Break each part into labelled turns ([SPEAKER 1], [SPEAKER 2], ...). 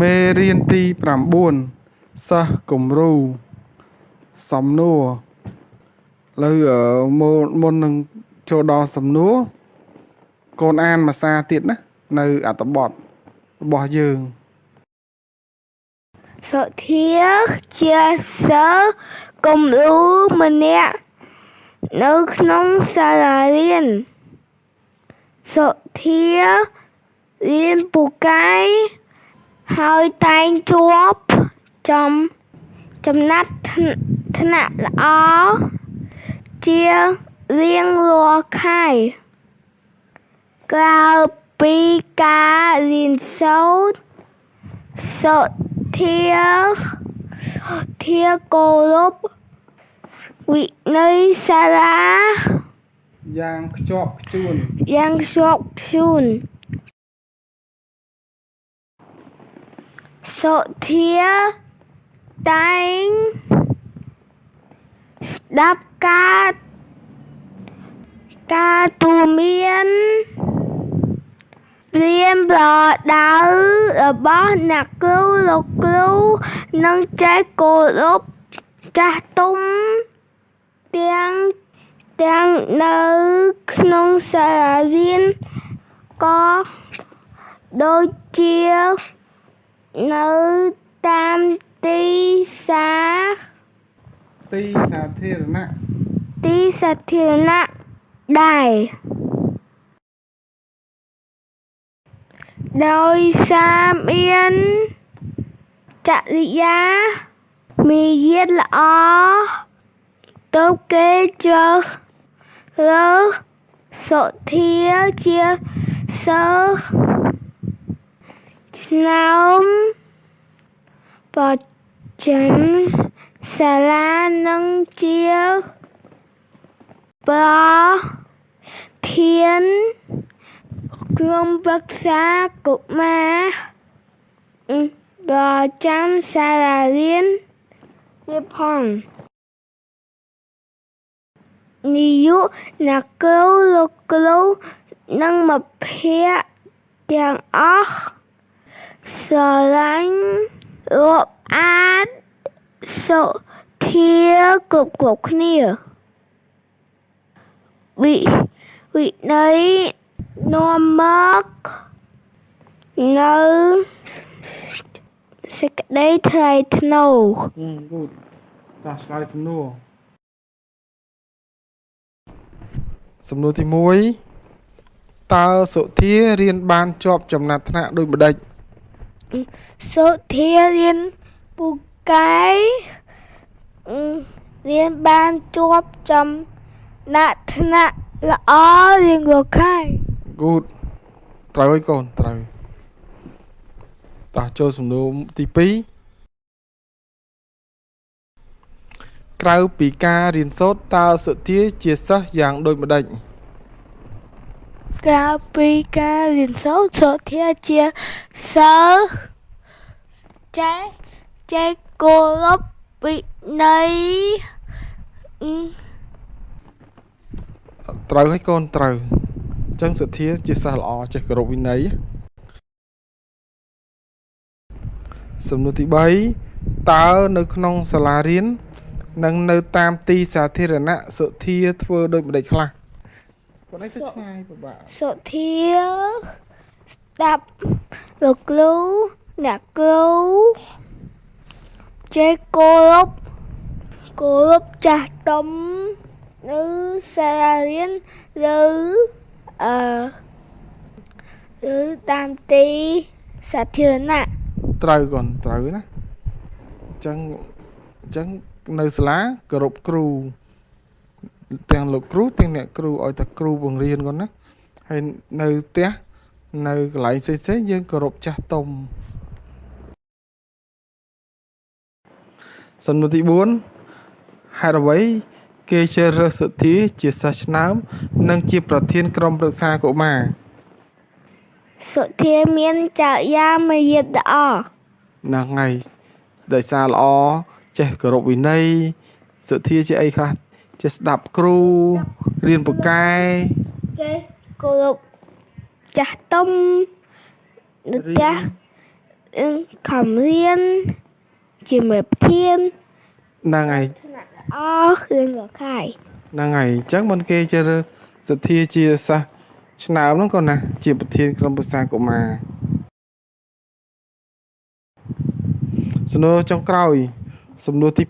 [SPEAKER 1] មេរៀនទី9សិស្សគំរូសំណួរឥឡូវមុននឹងចូលដល់សំណួរកូនអានភាសាទៀតណានៅអត្ថបទរបស់យើង
[SPEAKER 2] សុធាជាសិស្សគំរូម្នាក់នៅក្នុងសាលារៀនសុធារៀនពូកែហើយតែងជាប់ចំណាត់ថ្នាក់ល្អជារៀងរាល់ខែក្រៅពីការរៀនសូត្រសុធាគោរពវិន័យសាលា
[SPEAKER 1] យ៉ាងខ្ជាប់ខ្ជួន
[SPEAKER 2] សុធាតែងស្ដាប់ការទូន្មានព្រានប្រដៅរបស់អ្នកគ្រូលោកគ្រូនិងចេះគោរពចាស់ទុំទាំងនៅក្នុងសាលារៀនក៏ដូចជានៅតាមទីសាធារណៈដែរដោយសារមានចរិយាមារយាទល្អទើបគេជ្រើសរើសសុធាជាសិស្សឆ្នើមប្រចាំសាលានិងជាប្រធានក្រុមប្រឹក្សាកុមារប្រចាំសាលារៀនទៀតផងនាយកអ្នកគ្រូលោកគ្រូនិងមិត្តភក្តិទាំងអស់ស្រឡាញ់រាប់អានសុធាគ្រប់គ្នាវិន័យនាំមកនៅសេចក្តីថ្លៃថ្នូរ
[SPEAKER 1] តោះឆ្លើយសំណួរទី1តើសុធារៀនបានជាប់ចំណាត់ថ្នាក់ដូចម្ដេច
[SPEAKER 2] សុធារៀនពូកែរៀនបានជាប់ចំណាត់ថ្នាក់ល្អរៀងរាល់ខែ
[SPEAKER 1] Good ត្រូវហើយកូនត្រូវតោះចូលសំណួរទី2ក្រៅពីការរៀនសូត្រតើសុធាជាសិស្សយ៉ាងដូចម្ដេច
[SPEAKER 2] ក្រៅពីការរៀនសូត្រសុធាជាសិស្សចេះគោរពវិន័យ
[SPEAKER 1] ត្រូវហើយកូនត្រូវអញ្ចឹងសុធាជាសិស្សល្អចេះគោរពវិន័យសំណួរទី3តើនៅក្នុងសាលារៀននិងនៅតាមទីសាធារណៈសុធាធ្វើដូចម្ដេចខ្លះគាត់នេះទៅឆ្ងាយពិបាក
[SPEAKER 2] សុធាស្ដាប់លោកគ្រូអ្នកគ្រូចេះគោរពចាស់ទុំនៅសាលារៀនឬតាមទីសាធារណៈ
[SPEAKER 1] ត្រូវកូនត្រូវណាអញ្ចឹងនៅសាលាគោរពគ្រូទាំងលោកគ្រូទាំងអ្នកគ្រូឲ្យតែគ្រូបង្រៀនគាត់ណាហើយនៅផ្ទះនៅកន្លែងផ្សេងៗយើងគោរពចាស់ទុំសំណួរទី4ហេតុអ្វីគេជ្រើសរើសសុធាជាសិស្សឆ្នើមនិងជាប្រធានក្រុមប្រឹក្សាកុមារ
[SPEAKER 2] សុធាមានចរិយាមារយាទល្អ
[SPEAKER 1] ហ្នឹងហើយដោយសារល្អចេះគោរពវិន័យសុធាជាអីខ្លះចេះស្ដាប់គ្រូរៀនពូកែ
[SPEAKER 2] ចេះគោរពចាស់ទុំនៅផ្ទះ រឿងខំរៀនជំរាបធាន
[SPEAKER 1] ហ្នឹងហើយ
[SPEAKER 2] អស់រឿងកខៃ
[SPEAKER 1] ហ្នឹងហើយអញ្ចឹងមិនគេជ្រើសរើសសទ្ធាជាសិស្សឆ្នើមហ្នឹងក៏ណាជាប្រធានក្រុមប្រឹក្សាកុមារសំណួរចុងក្រោយសំណួរទី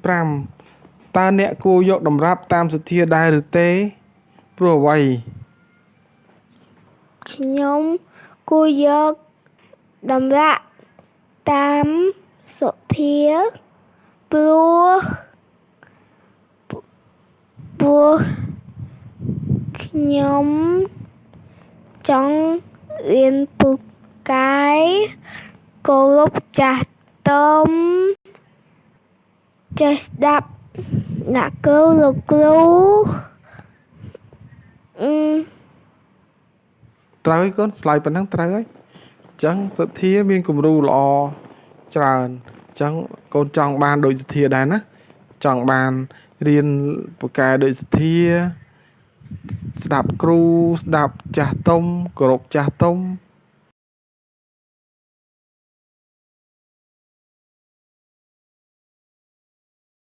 [SPEAKER 1] 5តើអ្នកគួរយកតម្រាប់តាមសទ្ធាដែរឬទេព្រោះអ្វី
[SPEAKER 2] ខ្ញុំគួរយកតម្រាក់តាមសុធាព្រោះខ្ញុំចង់រៀនពូកែគោរពចាស់ទុំចេះស្ដាប់អ្នកគ្រូលោកគ្រូ
[SPEAKER 1] ត្រូវហើយកូនឆ្លើយប៉ុណ្ណឹងត្រូវហើយអញ្ចឹងសទ្ធាមានគំរូល្អច្រើនអញ្ចឹងកូនចង់បានដូចសទ្ធាដែរណាចង់បានរៀនពូកែដូចសទ្ធាស្ដាប់គ្រូស្ដាប់ចាស់ទុំគោរពចាស់ទុំ